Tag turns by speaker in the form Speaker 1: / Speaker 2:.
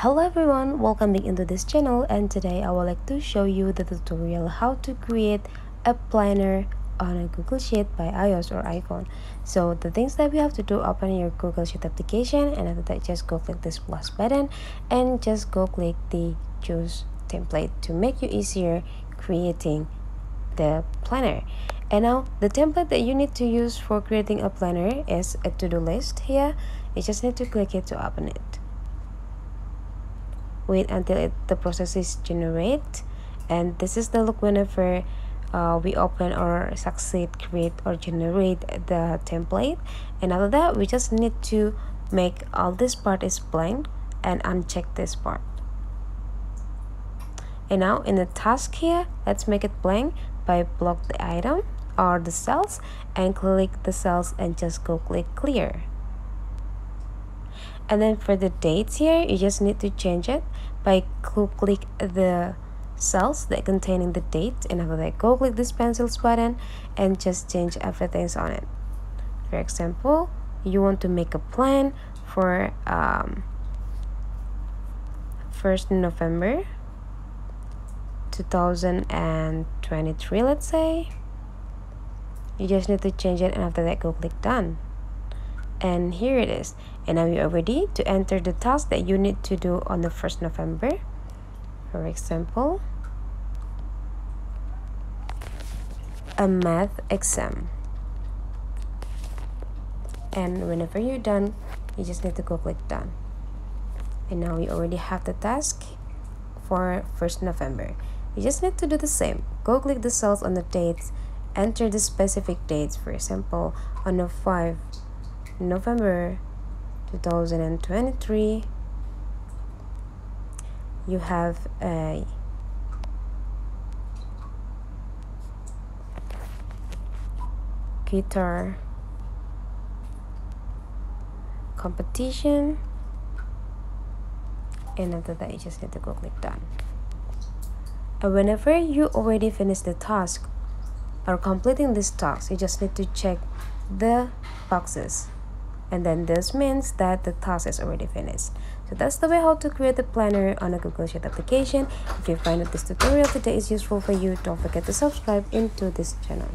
Speaker 1: Hello everyone, welcome back into this channel, and today I would like to show you the tutorial how to create a planner on a Google Sheet by iOS or iPhone. So the things that we have to do: open your Google Sheet application, and after that just go click this plus button and just go click the choose template to make you easier creating the planner. And now the template that you need to use for creating a planner is a to-do list. Here you just need to click it to open it. Wait until the process is generate, and this is the look whenever we open or succeed create or generate the template. And after that we just need to make all this part is blank and uncheck this part. And now in the task here, let's make it blank by block the item or the cells and click the cells and just go click clear. And then for the dates here, you just need to change it by click the cells that containing the date, and after that go click this pencils button and just change everything on it. For example, you want to make a plan for 1st November 2023, let's say. You just need to change it, and after that go click done. And here it is. And now you are ready to enter the task that you need to do on the 1st November. For example, a math exam. And whenever you're done, you just need to go click done. And now you already have the task for 1st November. You just need to do the same. Go click the cells on the dates, enter the specific dates. For example, on the 5 November 2023, you have a guitar competition, and after that you just need to go click done. And whenever you already finish the task or completing this task, you just need to check the boxes, and then this means that the task is already finished. So that's the way how to create a planner on a Google Sheet application. If you find that this tutorial today is useful for you, don't forget to subscribe into this channel.